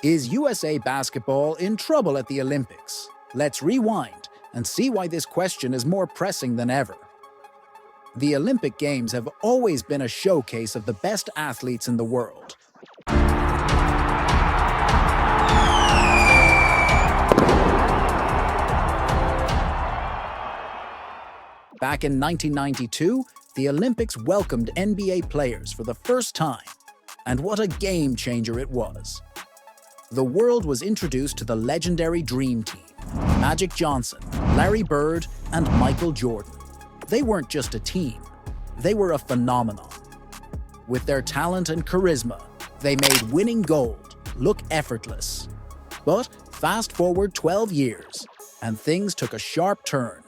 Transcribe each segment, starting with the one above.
Is USA basketball in trouble at the Olympics? Let's rewind and see why this question is more pressing than ever. The Olympic Games have always been a showcase of the best athletes in the world. Back in 1992, the Olympics welcomed NBA players for the first time, and what a game changer it was. The world was introduced to the legendary Dream Team: Magic Johnson, Larry Bird, and Michael Jordan. They weren't just a team, they were a phenomenon. With their talent and charisma, they made winning gold look effortless. But fast forward 12 years, and things took a sharp turn.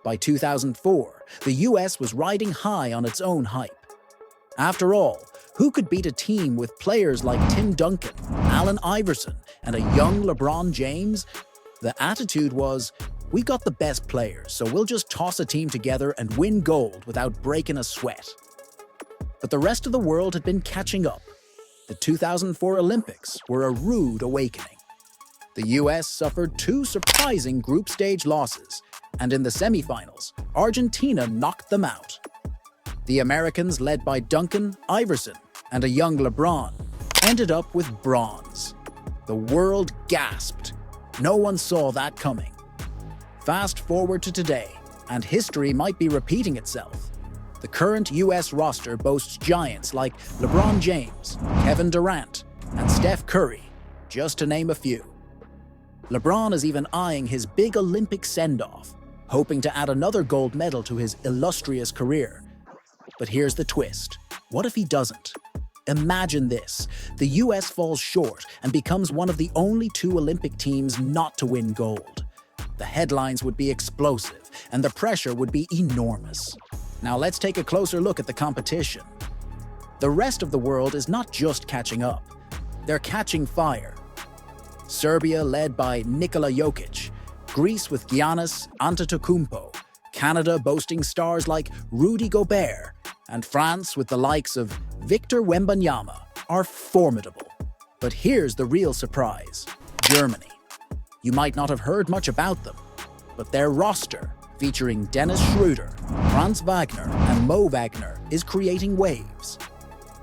By 2004, the US was riding high on its own hype. After all, who could beat a team with players like Tim Duncan, Allen Iverson, and a young LeBron James? The attitude was, we got the best players, so we'll just toss a team together and win gold without breaking a sweat. But the rest of the world had been catching up. The 2004 Olympics were a rude awakening. The US suffered two surprising group stage losses, and in the semifinals, Argentina knocked them out. The Americans, led by Duncan, Iverson, and a young LeBron, ended up with bronze. The world gasped. No one saw that coming. Fast forward to today, and history might be repeating itself. The current US roster boasts giants like LeBron James, Kevin Durant, and Steph Curry, just to name a few. LeBron is even eyeing his big Olympic send-off, hoping to add another gold medal to his illustrious career. But here's the twist. What if he doesn't? Imagine this. The US falls short and becomes one of the only two Olympic teams not to win gold. The headlines would be explosive, and the pressure would be enormous. Now let's take a closer look at the competition. The rest of the world is not just catching up. They're catching fire. Serbia, led by Nikola Jokic, Greece with Giannis Antetokounmpo, Canada boasting stars like Rudy Gobert, and France with the likes of Victor Wembanyama are formidable. But here's the real surprise: Germany. You might not have heard much about them, but their roster, featuring Dennis Schroeder, Franz Wagner, and Mo Wagner, is creating waves.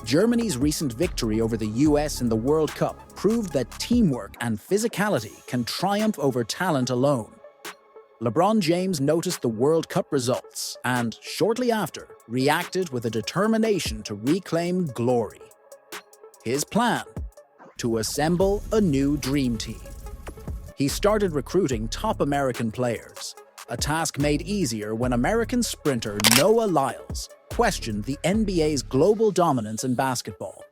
Germany's recent victory over the US in the World Cup proved that teamwork and physicality can triumph over talent alone. LeBron James noticed the World Cup results and, shortly after, reacted with a determination to reclaim glory. His plan? To assemble a new dream team. He started recruiting top American players, a task made easier when American sprinter Noah Lyles questioned the NBA's global dominance in basketball.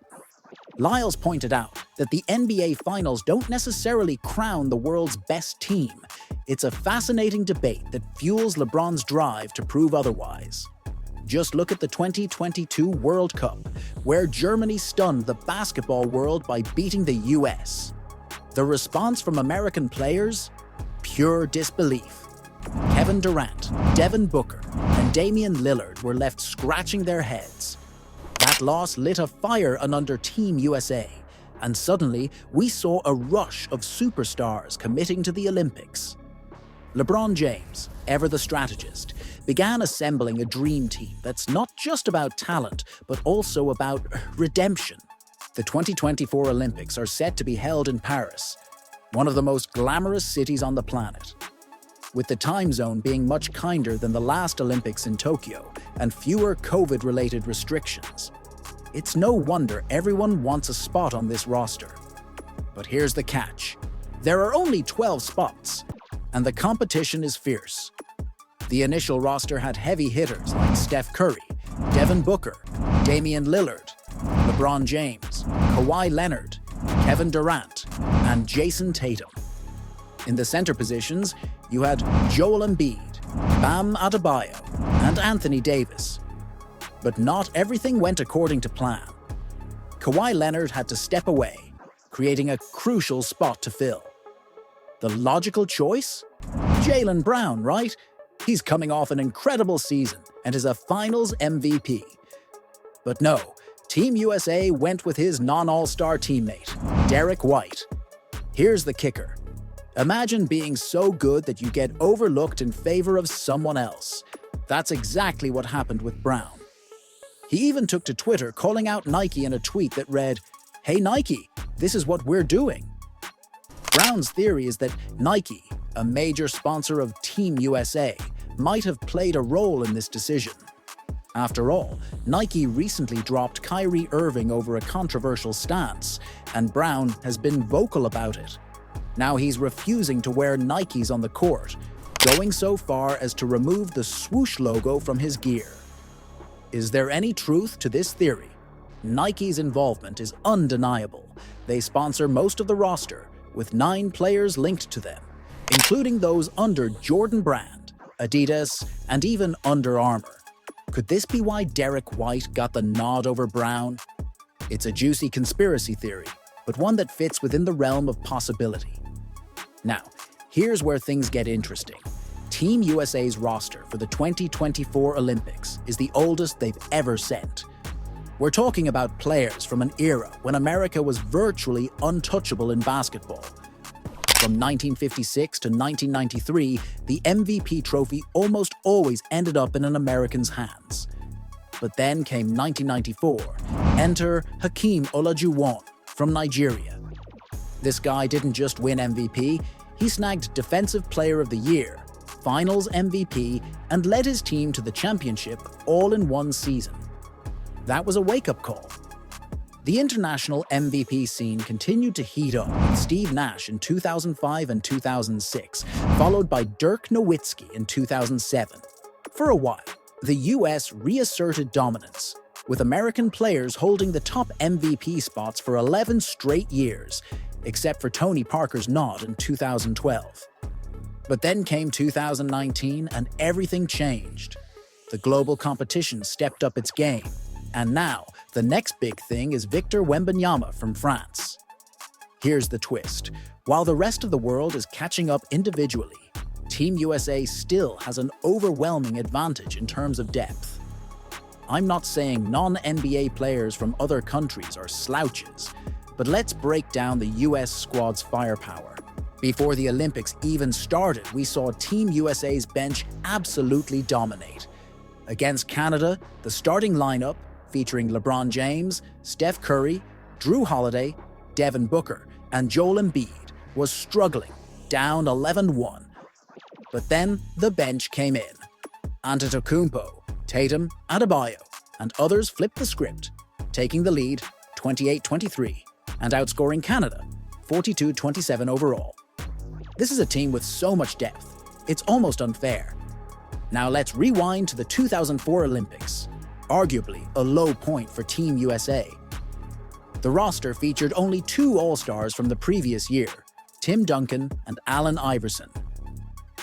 Lyles pointed out that the NBA Finals don't necessarily crown the world's best team. It's a fascinating debate that fuels LeBron's drive to prove otherwise. Just look at the 2022 World Cup, where Germany stunned the basketball world by beating the US. The response from American players? Pure disbelief. Kevin Durant, Devin Booker, and Damian Lillard were left scratching their heads. That loss lit a fire under Team USA, and suddenly we saw a rush of superstars committing to the Olympics. LeBron James, ever the strategist, began assembling a dream team that's not just about talent, but also about redemption. The 2024 Olympics are set to be held in Paris, one of the most glamorous cities on the planet. With the time zone being much kinder than the last Olympics in Tokyo and fewer COVID-related restrictions, it's no wonder everyone wants a spot on this roster. But here's the catch. There are only 12 spots, and the competition is fierce. The initial roster had heavy hitters like Steph Curry, Devin Booker, Damian Lillard, LeBron James, Kawhi Leonard, Kevin Durant, and Jason Tatum. In the center positions, you had Joel Embiid, Bam Adebayo, and Anthony Davis. But not everything went according to plan. Kawhi Leonard had to step away, creating a crucial spot to fill. The logical choice? Jaylen Brown, right? He's coming off an incredible season and is a Finals MVP. But no, Team USA went with his non-all-star teammate, Derek White. Here's the kicker. Imagine being so good that you get overlooked in favor of someone else. That's exactly what happened with Brown. He even took to Twitter calling out Nike in a tweet that read, "Hey Nike, this is what we're doing." Brown's theory is that Nike, a major sponsor of Team USA, might have played a role in this decision. After all, Nike recently dropped Kyrie Irving over a controversial stance, and Brown has been vocal about it. Now he's refusing to wear Nikes on the court, going so far as to remove the swoosh logo from his gear. Is there any truth to this theory? Nike's involvement is undeniable. They sponsor most of the roster, with 9 players linked to them, including those under Jordan Brand, Adidas, and even Under Armour. Could this be why Derek White got the nod over Brown? It's a juicy conspiracy theory, but one that fits within the realm of possibility. Now, here's where things get interesting. Team USA's roster for the 2024 Olympics is the oldest they've ever sent. We're talking about players from an era when America was virtually untouchable in basketball. From 1956 to 1993, the MVP trophy almost always ended up in an American's hands. But then came 1994. Enter Hakeem Olajuwon from Nigeria. This guy didn't just win MVP, he snagged Defensive Player of the Year, Finals MVP, and led his team to the championship all in one season. That was a wake-up call. The international MVP scene continued to heat up with Steve Nash in 2005 and 2006, followed by Dirk Nowitzki in 2007. For a while, the US reasserted dominance, with American players holding the top MVP spots for 11 straight years, except for Tony Parker's nod in 2012. But then came 2019 and everything changed. The global competition stepped up its game, and now the next big thing is Victor Wembanyama from France. Here's the twist. While the rest of the world is catching up individually, Team USA still has an overwhelming advantage in terms of depth. I'm not saying non-NBA players from other countries are slouches, but let's break down the US squad's firepower. Before the Olympics even started, we saw Team USA's bench absolutely dominate. Against Canada, the starting lineup, featuring LeBron James, Steph Curry, Drew Holiday, Devin Booker, and Joel Embiid, was struggling, down 11-1. But then the bench came in. Antetokounmpo, Tatum, Adebayo, and others flipped the script, taking the lead 28-23 and outscoring Canada 42-27 overall. This is a team with so much depth, it's almost unfair. Now let's rewind to the 2004 Olympics, arguably a low point for Team USA. The roster featured only 2 All-Stars from the previous year, Tim Duncan and Allen Iverson.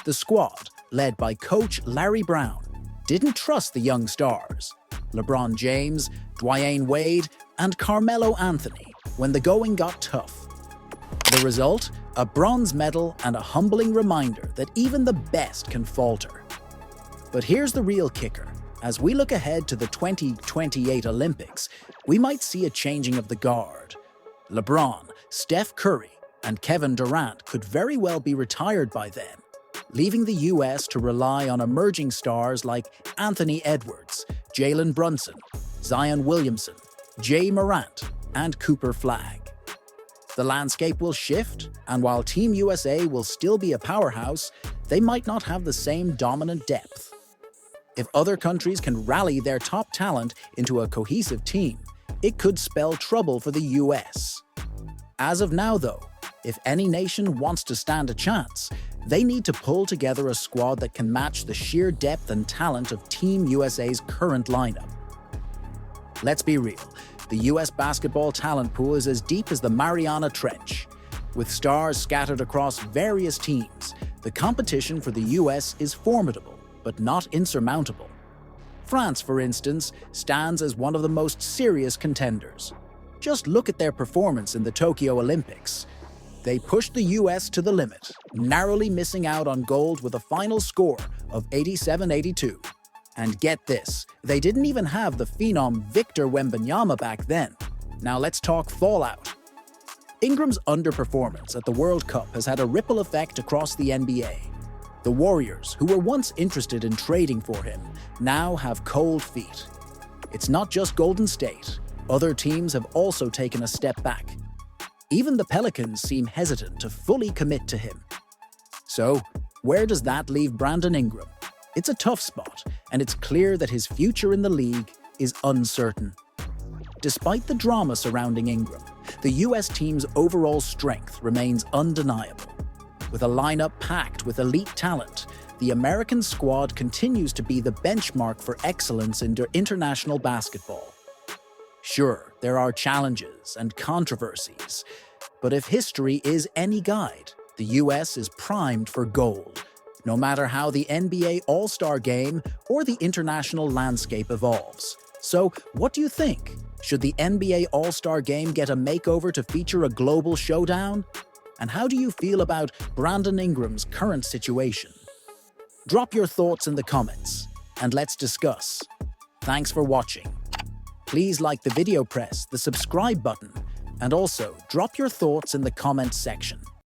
The squad, led by coach Larry Brown, didn't trust the young stars, LeBron James, Dwyane Wade, and Carmelo Anthony, when the going got tough. The result? A bronze medal and a humbling reminder that even the best can falter. But here's the real kicker. As we look ahead to the 2028 Olympics, we might see a changing of the guard. LeBron, Steph Curry, and Kevin Durant could very well be retired by then, leaving the US to rely on emerging stars like Anthony Edwards, Jalen Brunson, Zion Williamson, Jay Morant, and Cooper Flagg. The landscape will shift, and while Team USA will still be a powerhouse, they might not have the same dominant depth. If other countries can rally their top talent into a cohesive team, it could spell trouble for the US. As of now, though, if any nation wants to stand a chance, they need to pull together a squad that can match the sheer depth and talent of Team USA's current lineup. Let's be real, the US basketball talent pool is as deep as the Mariana Trench. With stars scattered across various teams, the competition for the US is formidable, but not insurmountable. France, for instance, stands as one of the most serious contenders. Just look at their performance in the Tokyo Olympics. They pushed the US to the limit, narrowly missing out on gold with a final score of 87-82. And get this, they didn't even have the phenom Victor Wembanyama back then. Now let's talk fallout. Ingram's underperformance at the World Cup has had a ripple effect across the NBA. The Warriors, who were once interested in trading for him, now have cold feet. It's not just Golden State. Other teams have also taken a step back. Even the Pelicans seem hesitant to fully commit to him. So, where does that leave Brandon Ingram? It's a tough spot, and it's clear that his future in the league is uncertain. Despite the drama surrounding Ingram, the US team's overall strength remains undeniable. With a lineup packed with elite talent, the American squad continues to be the benchmark for excellence in international basketball. Sure, there are challenges and controversies, but if history is any guide, the US is primed for gold, no matter how the NBA All-Star Game or the international landscape evolves. So, what do you think? Should the NBA All-Star Game get a makeover to feature a global showdown? And how do you feel about Brandon Ingram's current situation? Drop your thoughts in the comments, and let's discuss. Thanks for watching. Please like the video, press the subscribe button, and also drop your thoughts in the comments section.